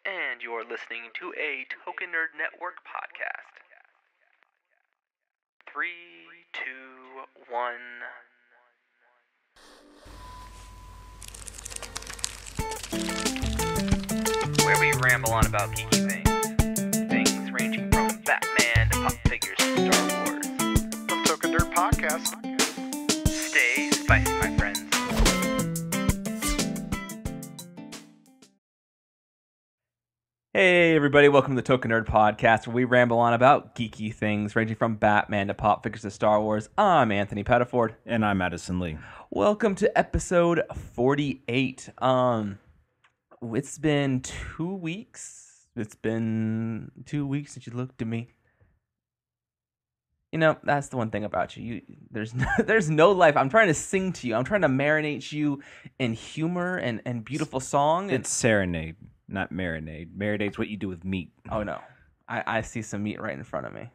And you're listening to a Token Nerd Network podcast. 3, 2, 1. Where we ramble on about geeky things. Things ranging from Batman to pop figures to Star Wars. From Token Nerd Podcast. Stay spicy, my friends. Hey everybody, welcome to the Token Nerd Podcast, where we ramble on about geeky things ranging from Batman to pop figures to Star Wars. I'm Anthony Pettiford. And I'm Addison Lee. Welcome to episode 48. It's been 2 weeks. It's been 2 weeks since you looked at me. You know, that's the one thing about you. There's no life. I'm trying to sing to you. I'm trying to marinate you in humor and beautiful song. It's serenade, not marinade. Marinade's what you do with meat. Oh, no. I see some meat right in front of me.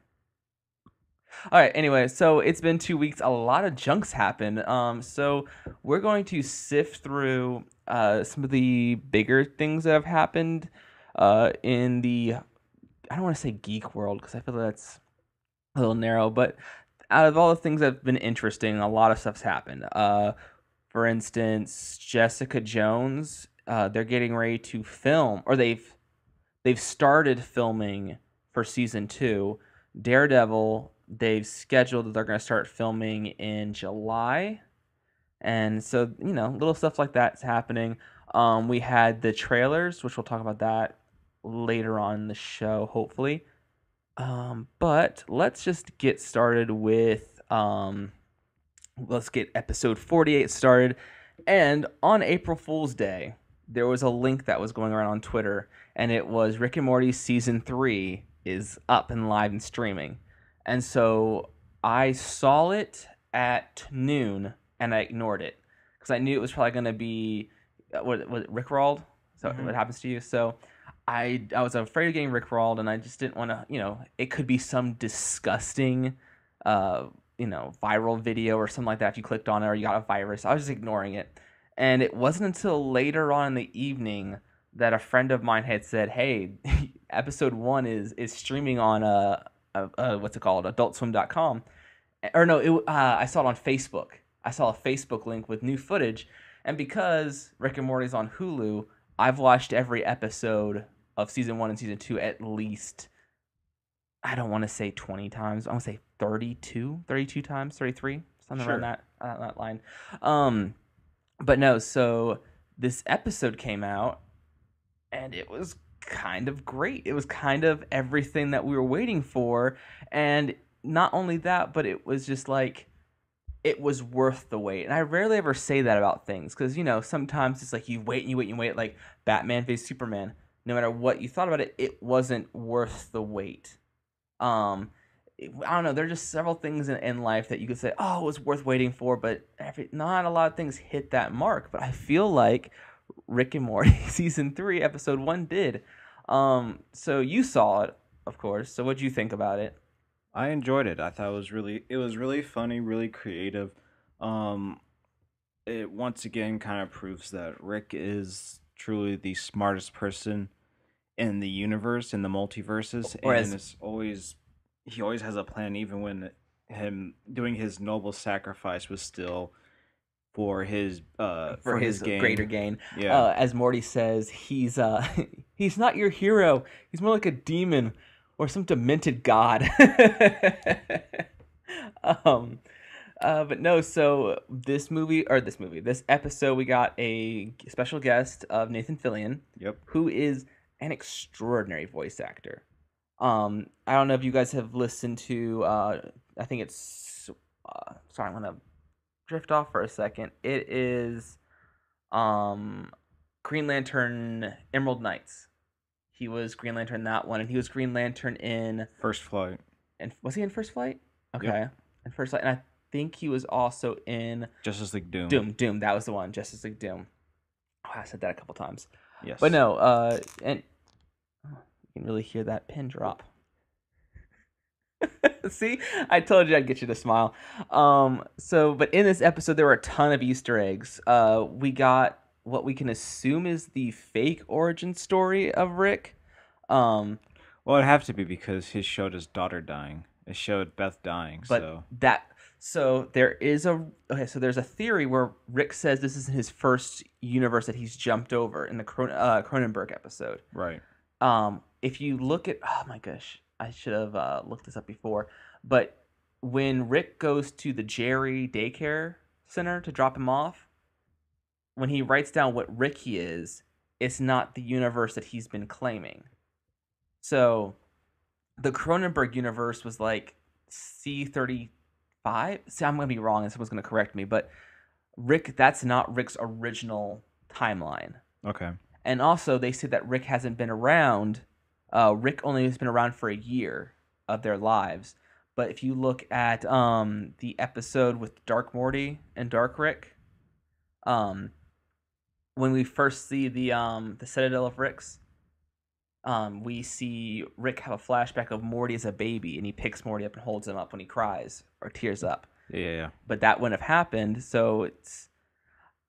All right, anyway, so it's been 2 weeks. A lot of junk's happened. So we're going to sift through some of the bigger things that have happened in the, I don't want to say geek world, because I feel that's a little narrow, but out of all the things that have been interesting, a lot of stuff's happened. For instance, Jessica Jones, they're getting ready to film, or they've started filming for season 2. Daredevil, they've scheduled that they're going to start filming in July. And so, you know, little stuff like that's happening. We had the trailers, which we'll talk about that later on in the show, hopefully. But let's just get started with, let's get episode 48 started. And on April Fool's Day, there was a link that was going around on Twitter, and it was Rick and Morty season 3 is up and live and streaming. And so I saw it at noon, and I ignored it because I knew it was probably going to be what Rickrolled. So what happens to you? So I was afraid of getting Rickrolled, and I just didn't want to. You know, it could be some disgusting, viral video or something like that. If you clicked on it or you got a virus, I was just ignoring it. And it wasn't until later on in the evening that a friend of mine had said, "Hey, episode 1 is streaming on what's it called, AdultSwim.com." Or no, I saw it on Facebook. I saw a Facebook link with new footage, and because Rick and Morty's on Hulu, I've watched every episode of season 1 and season 2 at least, I don't want to say 20 times. I want to say 32 times, 33, something around that line. But no, so this episode came out, and it was kind of great. It was kind of everything that we were waiting for, and not only that, but it was just like, it was worth the wait. And I rarely ever say that about things, because, you know, sometimes it's like you wait and you wait and you wait, like Batman v Superman. No matter what you thought about it, it wasn't worth the wait. I don't know, there are just several things in life that you could say, oh, it was worth waiting for, but not a lot of things hit that mark. But I feel like Rick and Morty season 3 episode 1 did. So you saw it, of course. So what'd you think about it? I enjoyed it. I thought it was really funny, really creative. It once again kind of proves that Rick is truly the smartest person in the universe, in the multiverses, and he always has a plan, even when him doing his noble sacrifice was still for his gain. Greater gain. Yeah. As Morty says, he's not your hero. He's more like a demon or some demented god. But no, so this episode, we got a special guest of Nathan Fillion. Yep. Who is an extraordinary voice actor. I don't know if you guys have listened to, I think it's, sorry, I'm going to drift off for a second. It is Green Lantern Emerald Knights. He was Green Lantern in that one, and he was Green Lantern in First Flight. And was he in First Flight? Okay. Yep. In First Flight, and I think he was also in Justice League Doom. Doom, that was the one, Justice League Doom. Oh, I said that a couple times. Yes. But no, and you can really hear that pin drop. See, I told you I'd get you to smile. But in this episode, there were a ton of Easter eggs. We got what we can assume is the fake origin story of Rick. Um, Well, it'd have to be because he showed his daughter dying. It showed Beth dying, but there's a theory where Rick says this is his first universe that he's jumped over in the Cronenberg episode. Right. If you look at, oh my gosh, I should have looked this up before, but when Rick goes to the Jerry daycare center to drop him off, when he writes down what Rick he is, it's not the universe that he's been claiming. So the Cronenberg universe was like C35. See, I'm going to be wrong and someone's going to correct me, but that's not Rick's original timeline. Okay. And also, they say that Rick hasn't been around. Rick only has been around for a year of their lives. But if you look at the episode with Dark Morty and Dark Rick, when we first see the Citadel of Ricks, we see Rick have a flashback of Morty as a baby, and he picks Morty up and holds him up when he cries or tears up. Yeah. But that wouldn't have happened, so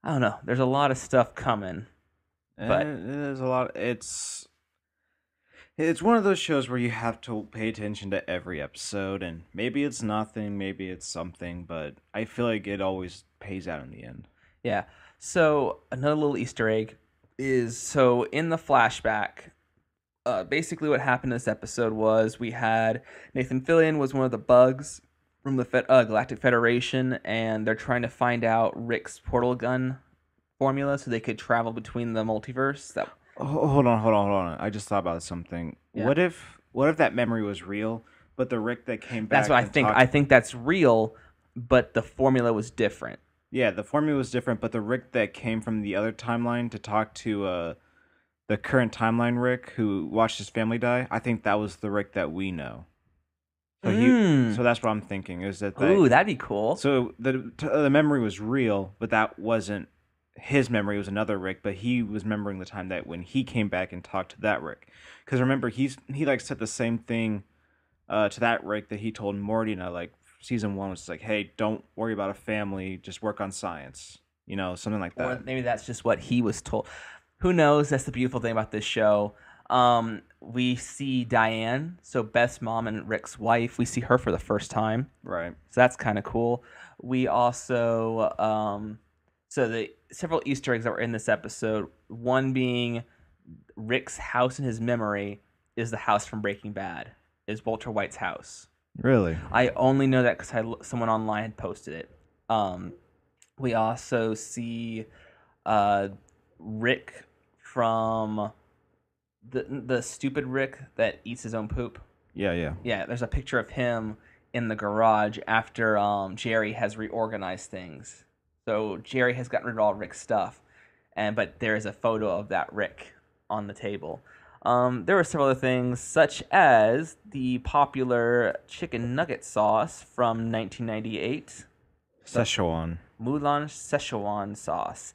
I don't know. There's a lot of stuff coming. But there's a lot. It's one of those shows where you have to pay attention to every episode, and maybe it's nothing, maybe it's something, but I feel like it always pays out in the end. Yeah. So another little Easter egg is in the flashback, basically what happened in this episode was we had Nathan Fillion was one of the bugs from the Galactic Federation, and they're trying to find out Rick's portal gun formula so they could travel between the multiverse. Hold on. I just thought about something. Yeah. What if that memory was real, but the Rick that came back? That's what I think. I think that's real, but the formula was different. Yeah, the formula was different, but the Rick that came from the other timeline to talk to the current timeline Rick who watched his family die, I think that was the Rick that we know. So that's what I'm thinking. Is that ooh, that'd be cool. So the memory was real, but that wasn't his memory. It was another Rick, but he was remembering the time that when he came back and talked to that Rick. Because remember, he like said the same thing to that Rick that he told Morty in like season 1 was like, hey, don't worry about a family, just work on science. Something like that. Or maybe that's just what he was told. Who knows? That's the beautiful thing about this show. We see Diane, so Beth's mom and Rick's wife. We see her for the first time. Right. So that's kind of cool. We also, so the several Easter eggs that were in this episode, one being Rick's house in his memory is the house from Breaking Bad, is Walter White's house. Really? I only know that because someone online had posted it. We also see Rick from the stupid Rick that eats his own poop. Yeah. Yeah, there's a picture of him in the garage after Jerry has reorganized things. So Jerry has gotten rid of all Rick's stuff, but there is a photo of that Rick on the table. There were several other things, such as the popular chicken nugget sauce from 1998. Szechuan. Mulan Szechuan sauce.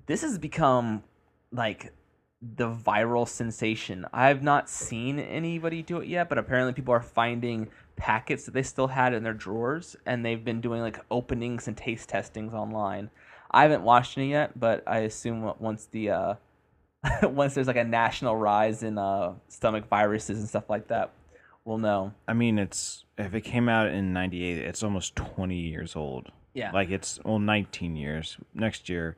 This has become like the viral sensation. I have not seen anybody do it yet, but apparently people are finding packets that they still had in their drawers, and they've been doing like openings and taste testings online. I haven't watched any yet, but I assume once the once there's like a national rise in stomach viruses and stuff like that, we'll know. I mean, if it came out in 98, it's almost 20 years old. Yeah. Like it's 19 years next year.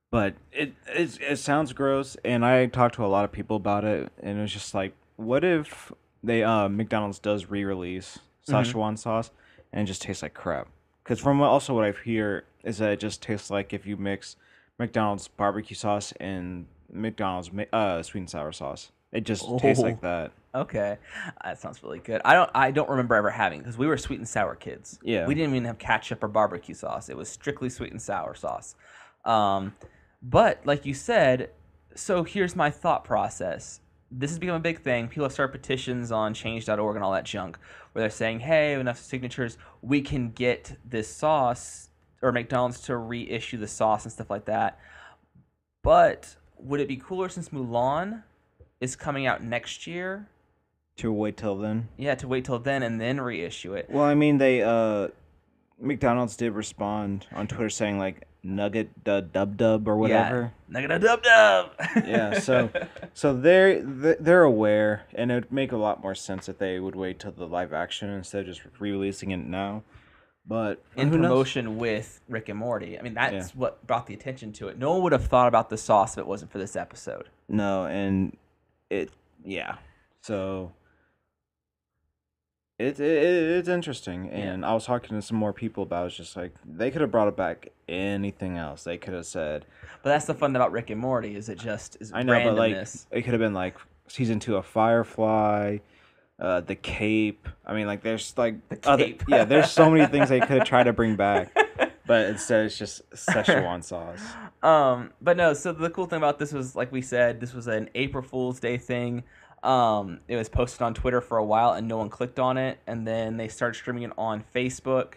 But it sounds gross, and I talked to a lot of people about it, and it was just like, what if they McDonald's does re-release Szechuan sauce and it just tastes like crap? Because from what I hear is that it just tastes like if you mix McDonald's barbecue sauce and McDonald's sweet and sour sauce. It just tastes like that. Okay, that sounds really good. I don't remember ever having, because we were sweet and sour kids. Yeah, we didn't even have ketchup or barbecue sauce. It was strictly sweet and sour sauce. But like you said, so here's my thought process. This has become a big thing. People have started petitions on change.org and all that junk where they're saying, hey, enough signatures, we can get this sauce, or McDonald's to reissue the sauce and stuff like that. But would it be cooler, since Mulan is coming out next year, to wait till then? Yeah, to wait till then and then reissue it. Well, I mean, they McDonald's did respond on Twitter saying, like, Nugget Dub Dub or whatever. Yeah, Nugget Dub Dub. Yeah, so they're aware, and it'd make a lot more sense if they would wait till the live action instead of just re-releasing it now. But in who knows? promotion with Rick and Morty. I mean, that's what brought the attention to it. No one would have thought about the sauce if it wasn't for this episode. No, and so it's interesting, and I was talking to some more people about it. It's just like they could have brought it back anything else. They could have said, but that's the fun about Rick and Morty is it just is I know, randomness. but like it could have been like season 2 of Firefly, the Cape. I mean, like there's like the Cape. There's so many things they could have tried to bring back, but instead it's just Szechuan sauce. But no. So the cool thing about this was, like we said, this was an April Fool's Day thing. It was posted on Twitter for a while and no one clicked on it, and then they started streaming it on Facebook.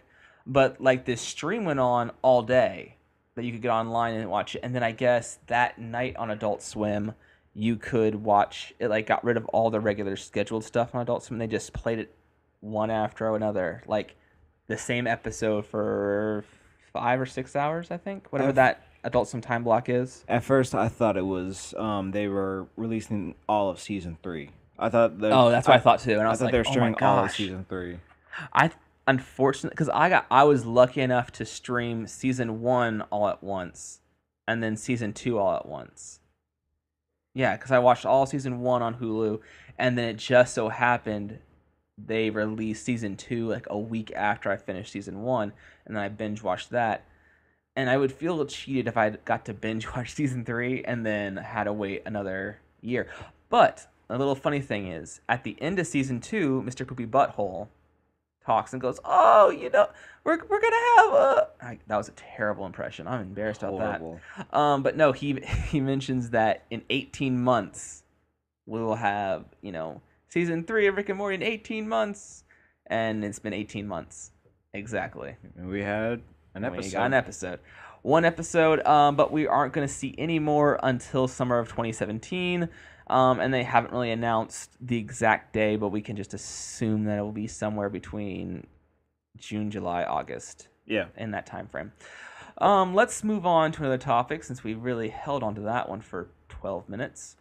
But like this stream went on all day that you could get online and watch it, and then I guess that night on Adult Swim you could watch it. Like got rid of all the regular scheduled stuff on Adult Swim. They just played it one after another, like the same episode for 5 or 6 hours, I think, whatever that Adult Swim time block is. At first, I thought it was they were releasing all of season 3. I thought that's what I thought too, and I was thought like, they were streaming all of gosh. season 3. Unfortunately, because I was lucky enough to stream season 1 all at once, and then season 2 all at once. Yeah, because I watched all season 1 on Hulu, and then it just so happened they released season 2 like a week after I finished season 1, and then I binge watched that. And I would feel cheated if I got to binge watch season 3 and then had to wait another year. But a little funny thing is, at the end of season 2, Mr. Poopy Butthole talks and goes, "Oh, we're gonna have a." That was a terrible impression. I'm embarrassed about that. But no, he mentions that in 18 months we will have season 3 of Rick and Morty in 18 months, and it's been 18 months exactly. We had an episode. We got an episode. One episode, but we aren't going to see any more until summer of 2017. And they haven't really announced the exact day, but we can just assume that it will be somewhere between June, July, August. Yeah. In that time frame. Let's move on to another topic since we really held on to that one for 12 minutes.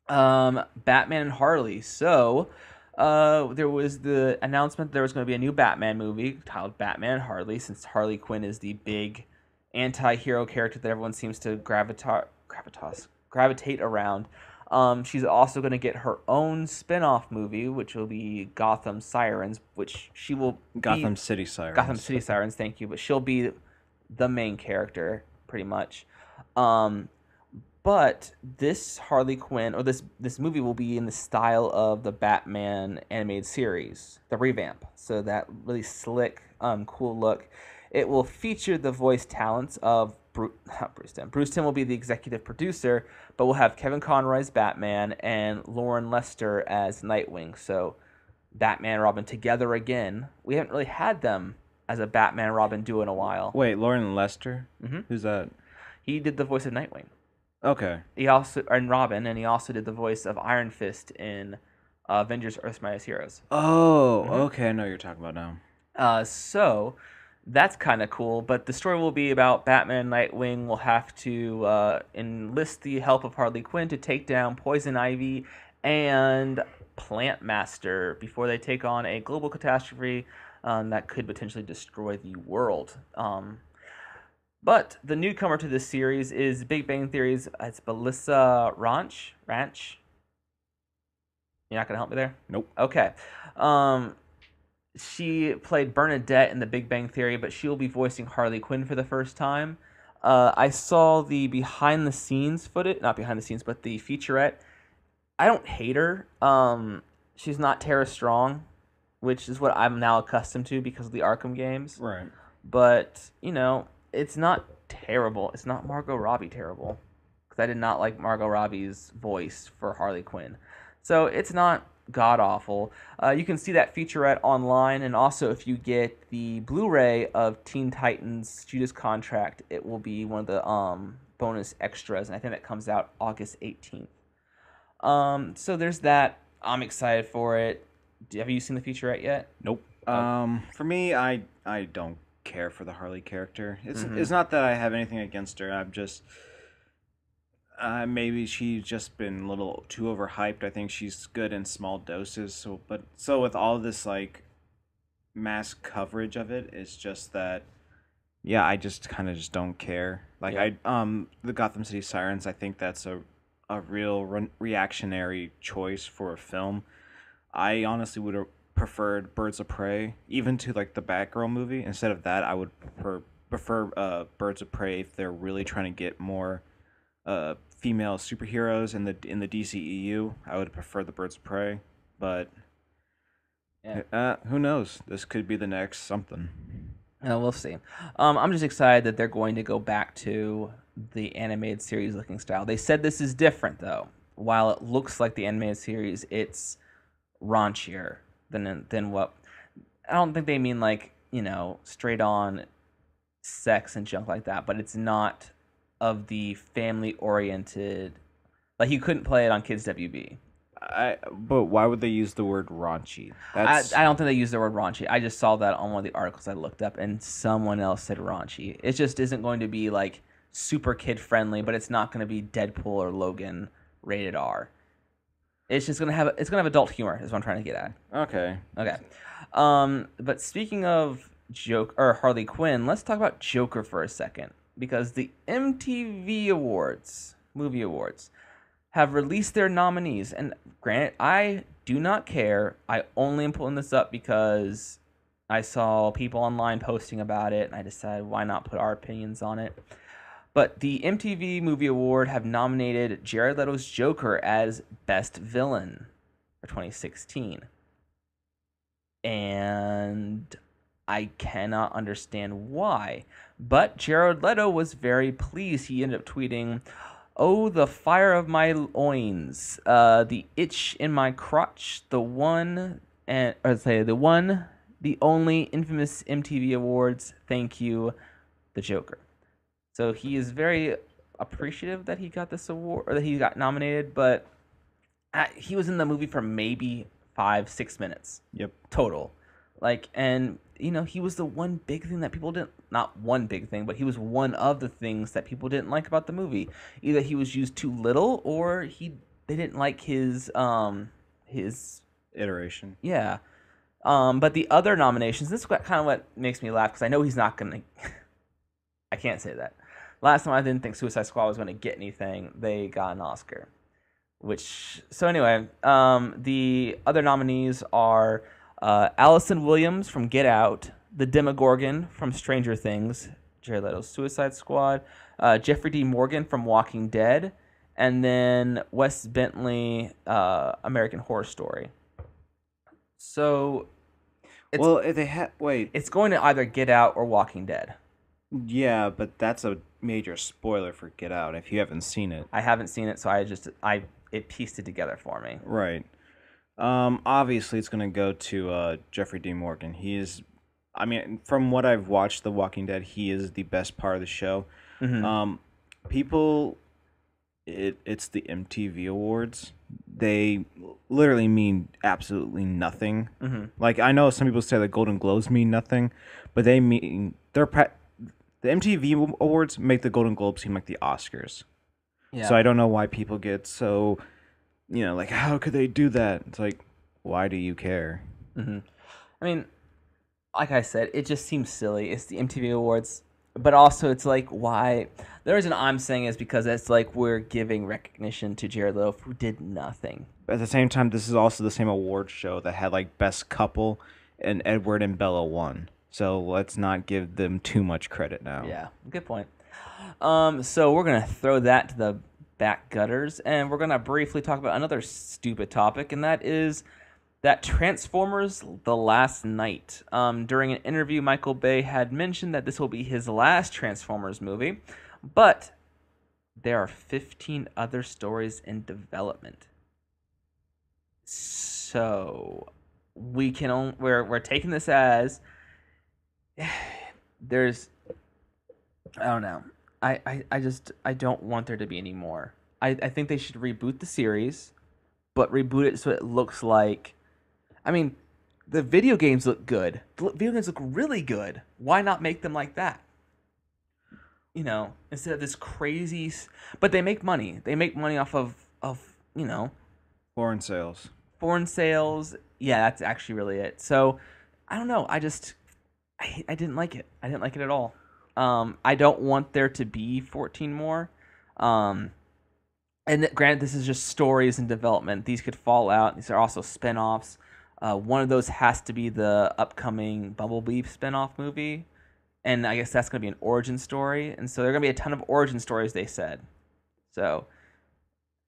Batman and Harley. So, there was the announcement that there was going to be a new Batman movie titled Batman and Harley, since Harley Quinn is the big anti-hero character that everyone seems to gravitate around. She's also going to get her own spin-off movie, which will be Gotham Sirens, which she will Gotham City Sirens. Gotham City Sirens, thank you. But she'll be the main character, pretty much. But this Harley Quinn, or this movie, will be in the style of the Batman animated series, the revamp. So that really slick, cool look. It will feature the voice talents of Bruce Timm. Bruce Timm will be the executive producer, but we'll have Kevin Conroy as Batman and Lauren Lester as Nightwing. So Batman and Robin together again. We haven't really had them as a Batman and Robin duo in a while. Wait, Lauren Lester? Mm-hmm. Who's that? He did the voice of Nightwing. Okay. He also, and Robin, and he also did the voice of Iron Fist in Avengers: Earth's Mightiest Heroes. Oh, okay. I know what you're talking about now. So that's kind of cool, but the story will be about Batman and Nightwing will have to enlist the help of Harley Quinn to take down Poison Ivy and Plant Master before they take on a global catastrophe that could potentially destroy the world. But the newcomer to this series is Big Bang Theory's, it's Melissa Ranch. You're not going to help me there? Nope. Okay. She played Bernadette in The Big Bang Theory, but she will be voicing Harley Quinn for the first time. I saw the behind-the-scenes footage, not behind-the-scenes, but the featurette. I don't hate her. She's not Tara Strong, which is what I'm now accustomed to because of the Arkham games. Right. But, it's not terrible. It's not Margot Robbie terrible, because I did not like Margot Robbie's voice for Harley Quinn. So it's not god-awful. You can see that featurette online, and also if you get the Blu-ray of Teen Titans Judas Contract, it will be one of the bonus extras, and I think that comes out August 18th. So there's that. I'm excited for it. Have you seen the featurette yet? Nope. For me, I don't care for the Harley character. It's not that I have anything against her. I'm just maybe she's just been a little too overhyped. I think she's good in small doses. So with all this like mass coverage of it, it's just that yeah, I just kind of just don't care. Like the Gotham City Sirens, I think that's a real reactionary choice for a film. I honestly would have preferred Birds of Prey, even to like the Batgirl movie. Instead of that, I would prefer Birds of Prey if they're really trying to get more female superheroes in the DCEU. I would prefer the Birds of Prey, but who knows? This could be the next something. We'll see. I'm just excited that they're going to go back to the animated series looking style. They said this is different, though. While it looks like the animated series, it's raunchier than what. I don't think they mean like, straight on sex and junk like that, but it's not of the family oriented. Like you couldn't play it on Kids WB. But why would they use the word raunchy? I don't think they use the word raunchy. I just saw that on one of the articles I looked up, and someone else said raunchy. It just isn't going to be like super kid friendly, but it's not going to be Deadpool or Logan rated R. It's just gonna have adult humor. Is what I'm trying to get at. Okay. But speaking of Harley Quinn, let's talk about Joker for a second, because the MTV Movie Awards, have released their nominees. And granted, I do not care. I only am pulling this up because I saw people online posting about it, and I decided why not put our opinions on it. But the MTV Movie Award have nominated Jared Leto's Joker as Best Villain for 2016. And I cannot understand why. But Jared Leto was very pleased. He ended up tweeting, "Oh, the fire of my loins, the itch in my crotch, the only infamous MTV Awards. Thank you, the Joker." So he is very appreciative that he got this award, or that he got nominated. But he was in the movie for maybe 5-6 minutes. Yep. Total. And he was the one big thing that people didn't, not one big thing, but he was one of the things that people didn't like about the movie. Either he was used too little, or they didn't like his iteration. Yeah. But the other nominations, this is kind of what makes me laugh, because I know he's not going to, I can't say that. Last time I didn't think Suicide Squad was going to get anything. They got an Oscar. So anyway, the other nominees are Allison Williams from Get Out, the Demogorgon from Stranger Things, Jared Leto's Suicide Squad, Jeffrey D. Morgan from Walking Dead, and then Wes Bentley, American Horror Story. So, it's going to either Get Out or Walking Dead. Yeah, but that's a major spoiler for Get Out if you haven't seen it. I haven't seen it, so it pieced it together for me. Right. Obviously it's going to go to Jeffrey D. Morgan. From what I've watched The Walking Dead, he is the best part of the show. Mm-hmm. It's the MTV Awards. They literally mean absolutely nothing. Mm-hmm. Like, I know some people say the Golden Globes mean nothing, but they mean the MTV Awards make the Golden Globes seem like the Oscars. Yeah. So I don't know why people get so, like, how could they do that? It's like, why do you care? Mm-hmm. Like I said, it just seems silly. It's the MTV Awards, but also it's like, why? The reason I'm saying is because it's like we're giving recognition to Jared Leto, who did nothing. At the same time, this is also the same award show that had like Best Couple, and Edward and Bella won. So let's not give them too much credit now. Yeah, good point. So we're going to throw that to the back gutters, and we're going to briefly talk about another stupid topic, and that is that Transformers: The Last Night. During an interview, Michael Bay had mentioned that this will be his last Transformers movie, but there are 15 other stories in development. So we're taking this as there's, I don't know. I don't want there to be any more. I think they should reboot the series, but reboot it so it looks like, The video games look good. The video games look really good. Why not make them like that? Instead of this crazy, but they make money. They make money off of Foreign sales. foreign sales. Yeah, that's actually really it. So I don't know. I didn't like it. I didn't like it at all. I don't want there to be 14 more. And granted, this is just stories in development. These could fall out. These are also spin-offs. One of those has to be the upcoming Bumblebee spin-off movie. And I guess that's going to be an origin story. And so there are going to be a ton of origin stories, they said. So,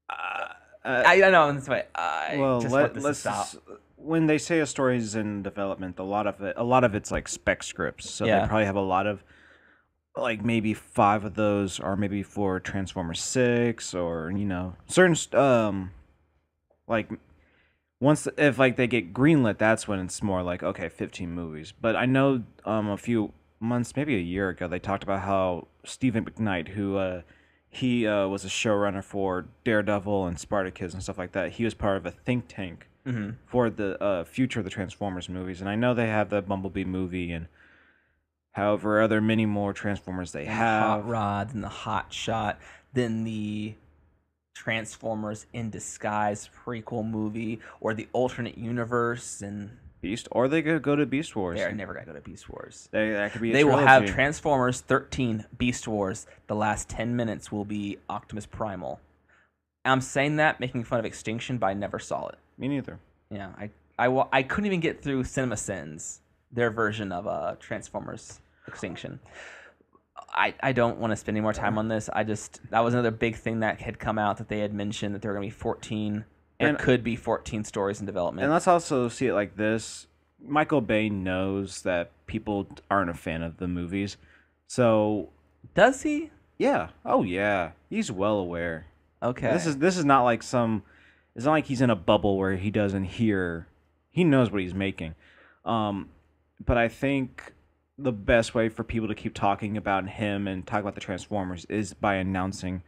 I don't know. That's why I just want this to stop. When they say a story is in development, a lot of it's like spec scripts. So Yeah. they probably have a lot of, like maybe 5 of those are maybe for Transformers 6 or certain like once if like they get greenlit, that's when it's more like okay 15 movies. But I know a few months, maybe a year ago, they talked about how Stephen McKnight, who he was a showrunner for Daredevil and Spartacus and stuff like that. He was part of a think tank for the future of the Transformers movies, and I know they have the Bumblebee movie and however other many more Transformers they have. The Hot Rod and the Hot Shot, then the Transformers in Disguise prequel movie, or the alternate universe, and Beast, or they could go to Beast Wars. they're never gonna go to Beast Wars. That could be. They will have Transformers 13 Beast Wars. The last 10 minutes will be Optimus Primal. I'm saying that making fun of Extinction, but I never saw it. Me neither. Yeah, I couldn't even get through CinemaSins, their version of Transformers Extinction. I don't want to spend any more time on this. That was another big thing that had come out, that they had mentioned that there were going to be 14. There could be 14 stories in development. And let's also see it like this. Michael Bay knows that people aren't a fan of the movies. So does he? Yeah. Oh yeah. He's well aware. Okay. This is not like some. It's not like he's in a bubble where he doesn't hear. He knows what he's making. But I think the best way for people to keep talking about him and talk about the Transformers is by announcing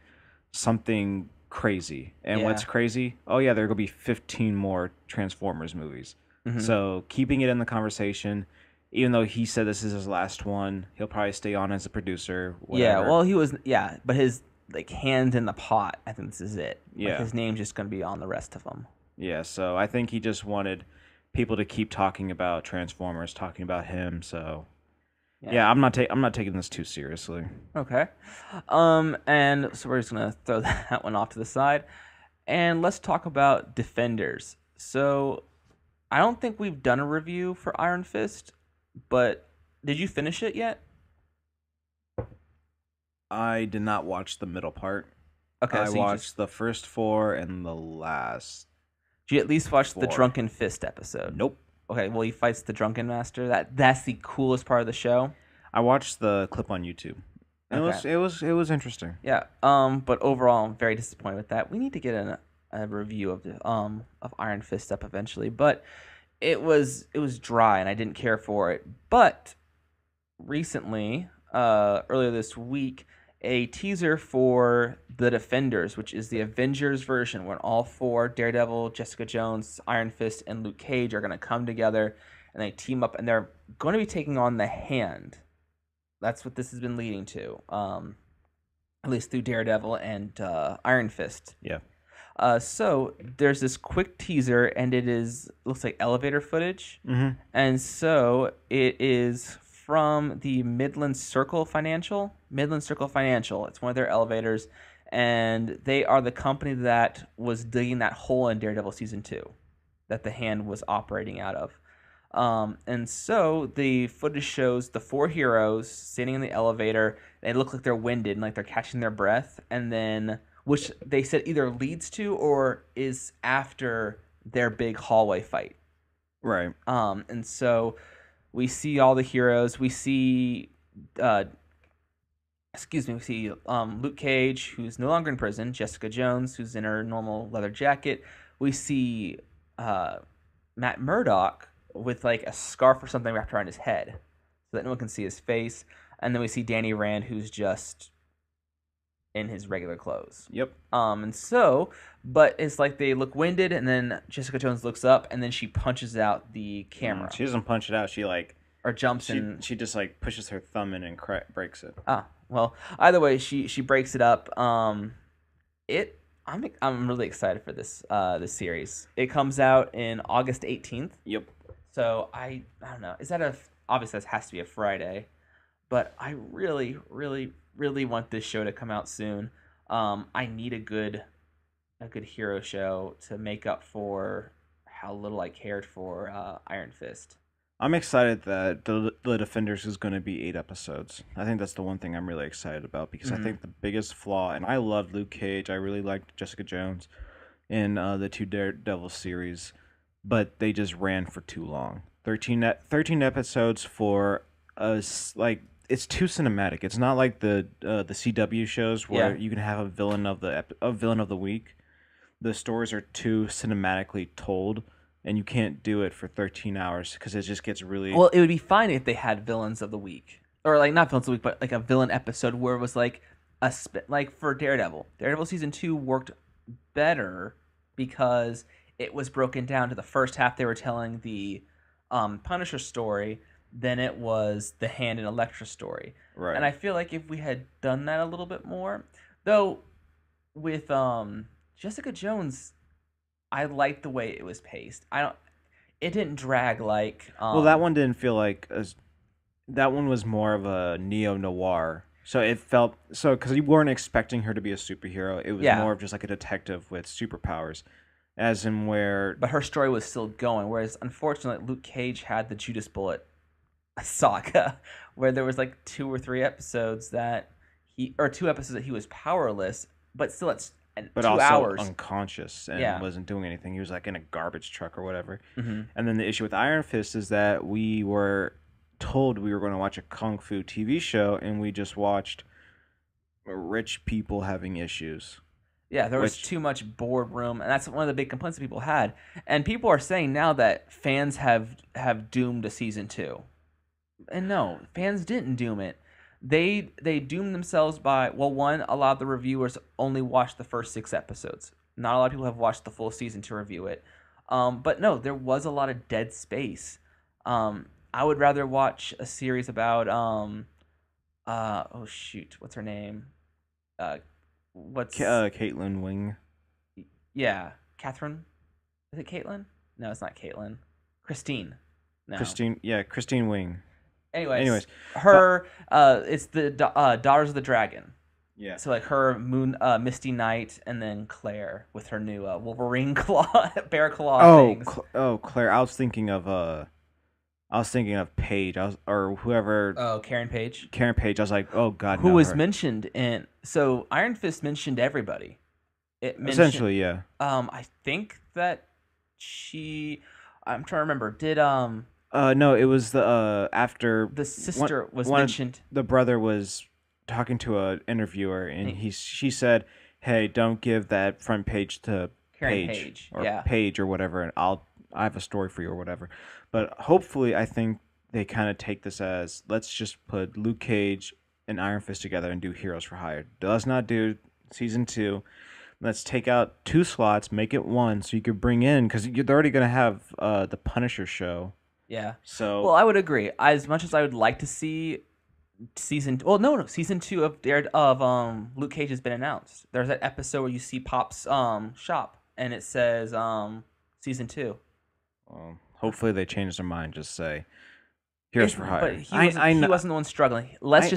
something crazy. And what's crazy? Oh yeah, there are gonna be 15 more Transformers movies. So keeping it in the conversation, even though he said this is his last one, he'll probably stay on as a producer. Whatever. Yeah, well, he was. Yeah, but his hand in the pot. I think this is it. Yeah, his name's just gonna be on the rest of them. Yeah, so I think he just wanted people to keep talking about Transformers, talking about him. So yeah, I'm not taking this too seriously. Okay, and so we're just gonna throw that one off to the side, and let's talk about Defenders. So I don't think we've done a review for Iron Fist, but did you finish it yet? I did not watch the middle part. Okay, I watched the first 4 and the last. Did you at least watch 4. the Drunken Fist episode? Nope. Okay, well, he fights the Drunken Master. That's the coolest part of the show. I watched the clip on YouTube. Okay. It was interesting. Yeah. But overall, I'm very disappointed with that. We need to get a review of Iron Fist up eventually, but it was dry and I didn't care for it. But recently, earlier this week, a teaser for The Defenders, which is the Avengers version, when all 4, Daredevil, Jessica Jones, Iron Fist, and Luke Cage, are going to come together and they team up, and they're going to be taking on the Hand. That's what this has been leading to, at least through Daredevil and Iron Fist. Yeah. So there's this quick teaser, and looks like elevator footage, and so it is from the Midland Circle Financial. It's one of their elevators, and they are the company that was digging that hole in Daredevil season 2 that the Hand was operating out of. And so the footage shows the 4 heroes sitting in the elevator. They look like they're winded and like they're catching their breath, and then, which they said either leads to or is after their big hallway fight. Right. And so we see all the heroes. We see, Luke Cage, who's no longer in prison. Jessica Jones, who's in her normal leather jacket. We see Matt Murdock with like a scarf or something wrapped around his head so that no one can see his face. And then we see Danny Rand, who's just in his regular clothes. Yep. And so, but it's like they look winded, and then Jessica Jones looks up, and then she punches out the camera. She doesn't punch it out. She or jumps in. She just like pushes her thumb in and breaks it. Ah, well, either way, she breaks it up. I'm really excited for this series. It comes out in August 18th. Yep. So I don't know. Is that obviously this has to be a Friday, but I really, really, really want this show to come out soon. I need a good hero show to make up for how little I cared for Iron Fist. I'm excited that the Defenders is going to be 8 episodes. I think that's the one thing I'm really excited about because I think the biggest flaw, and I loved Luke Cage, I really liked Jessica Jones in the 2 Daredevil series, but they just ran for too long. 13 episodes for us, like, it's too cinematic. It's not like the CW shows where you can have a villain of the week. The stories are too cinematically told. And you can't do it for 13 hours because it just gets really... Well, it would be fine if they had villains of the week. Or, like, not villains of the week, but, like, a villain episode where it was, like, like, for Daredevil. Daredevil Season 2 worked better because it was broken down to the first half they were telling the Punisher story, then it was the Hand and Elektra story. Right. And I feel like if we had done that a little bit more... Though, with Jessica Jones... I liked the way it was paced. It didn't drag like. Well, that one didn't feel like that one was more of a neo noir. So it felt because you weren't expecting her to be a superhero. It was more of just like a detective with superpowers, as in where. But her story was still going. Whereas unfortunately, Luke Cage had the Judas Bullet saga, where there was like 2 or 3 episodes that 2 episodes that he was powerless, but still it's. But 2 also hours. unconscious and wasn't doing anything. He was like in a garbage truck or whatever. Mm-hmm. And then the issue with Iron Fist is that we were told we were going to watch a kung fu TV show, and we just watched rich people having issues. Yeah, there was too much boardroom, and that's one of the big complaints that people had. And people are saying now that fans have doomed a season 2. And no, fans didn't doom it. They doomed themselves by, well, one, a lot of the reviewers only watched the first 6 episodes. Not a lot of people have watched the full season to review it. But no, there was a lot of dead space. I would rather watch a series about oh shoot, what's her name? Caitlin Wing. Yeah, Catherine. Is it Caitlin? No, it's not Caitlin. Christine. No. Christine Wing. Anyways, her it's the Daughters of the Dragon. Yeah. So like her Misty Knight, and then Claire with her new Wolverine claw, bear claw things. Claire. I was thinking of Paige. Or whoever. Oh, Karen Page. Karen Page. I was like, oh god. Who was mentioned in? So Iron Fist mentioned everybody. Essentially, yeah. I think that I'm trying to remember. Did No, it was the after the sister was mentioned. The brother was talking to an interviewer, and she said, "Hey, don't give that front page to Paige or Paige or whatever, and I have a story for you or whatever." But hopefully, I think they kind of take this as, let's just put Luke Cage and Iron Fist together and do Heroes for Hire. Let's not do season 2. Let's take out 2 slots, make it 1, so you could bring in, because you're already going to have the Punisher show. Yeah. So well, I would agree. As much as I would like to see season 2 of Luke Cage has been announced. There's that episode where you see Pop's shop, and it says season 2. Hopefully they change their mind. Just say Heroes for Hire. But he wasn't the one struggling. Let's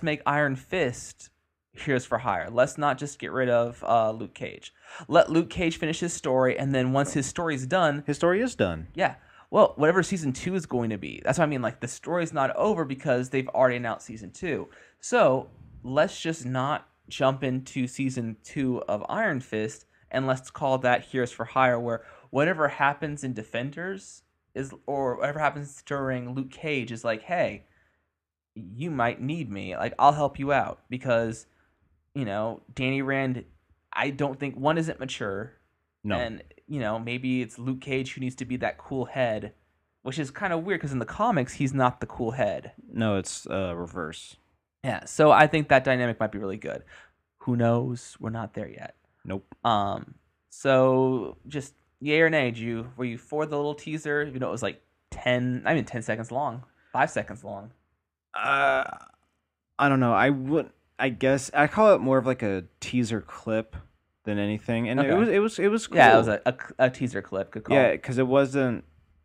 make Iron Fist Heroes for Hire. Let's not just get rid of Luke Cage. Let Luke Cage finish his story, and then once his story's done, his story is done. Yeah. Well, whatever season 2 is going to be. That's what I mean. Like, the story's not over because they've already announced season 2. So let's just not jump into season 2 of Iron Fist, and let's call that Heroes for Hire, where whatever happens in Defenders or whatever happens during Luke Cage is like, hey, you might need me. Like, I'll help you out because, Danny Rand, I don't think, one, isn't mature. No. And, maybe it's Luke Cage who needs to be that cool head, which is kind of weird because in the comics, he's not the cool head. No, it's reverse. Yeah, so I think that dynamic might be really good. Who knows? We're not there yet. Nope. So just yay or nay? Were you for the little teaser? Even though it was like 10 seconds long, 5 seconds long. I don't know. I guess I call it more of like a teaser clip than anything, and Okay. it was cool. Yeah, it was a teaser clip. Good call. Yeah, because it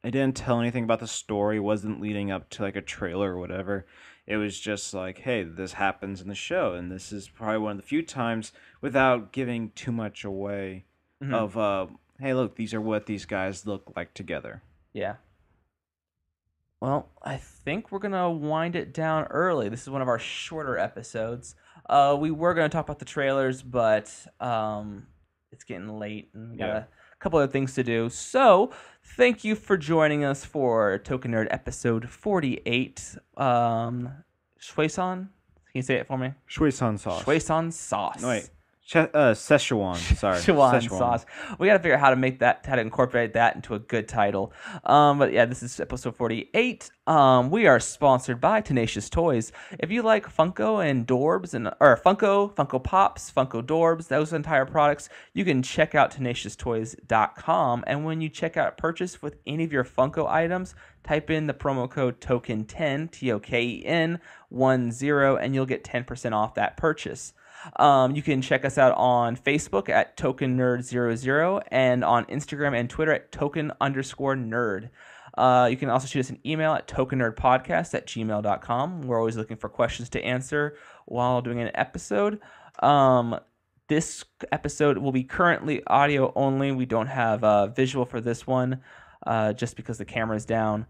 didn't tell anything about the story. It wasn't leading up to like a trailer or whatever. It was just like, hey, this happens in the show, and this is probably one of the few times without giving too much away of, hey, look, these are what these guys look like together. Yeah. Well, I think we're gonna wind it down early. This is one of our shorter episodes. We were gonna talk about the trailers, but it's getting late, and we got a couple of things to do. So, thank you for joining us for Token Nerd episode 48. Szechuan? Can you say it for me? Szechuan sauce. Szechuan sauce. No, wait. Szechuan. Sorry. Szechuan sauce. We got to figure out how to incorporate that into a good title. But yeah, this is episode 48. We are sponsored by Tenacious Toys. If you like Funko and Dorbs or Funko Pops, Funko Dorbs, those entire products, you can check out TenaciousToys.com. And when you check out purchase with any of your Funko items, type in the promo code TOKEN10, TOKEN 10, and you'll get 10% off that purchase. You can check us out on Facebook at TokenNerd00 and on Instagram and Twitter at token_nerd. You can also shoot us an email at tokennerdpodcast@gmail.com. We're always looking for questions to answer while doing an episode. This episode will be currently audio only. We don't have visual for this one just because the camera is down.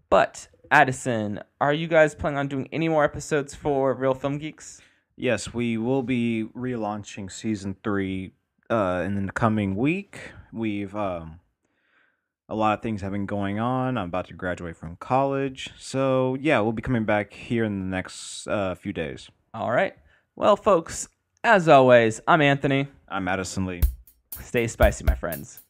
But, Addison, are you guys planning on doing any more episodes for Real Film Geeks? Yes, we will be relaunching season 3 in the coming week. We've a lot of things have been going on. I'm about to graduate from college, so yeah, we'll be coming back here in the next few days. All right. Well, folks, as always, I'm Anthony. I'm Addison Lee. Stay spicy, my friends.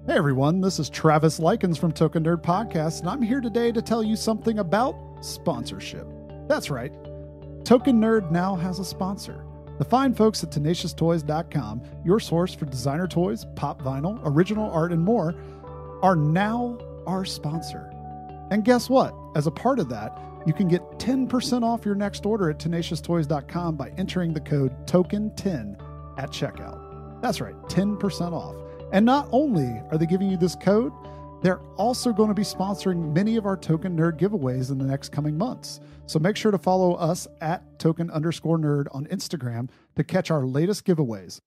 Hey everyone, this is Travis Likens from Token Nerd Podcast, and I'm here today to tell you something about sponsorship. That's right, Token Nerd now has a sponsor. The fine folks at TenaciousToys.com, your source for designer toys, pop vinyl, original art, and more, are now our sponsor. And guess what? As a part of that, you can get 10% off your next order at TenaciousToys.com by entering the code TOKEN10 at checkout. That's right, 10% off. And not only are they giving you this code, they're also going to be sponsoring many of our Token Nerd giveaways in the next coming months. So make sure to follow us at token_nerd on Instagram to catch our latest giveaways.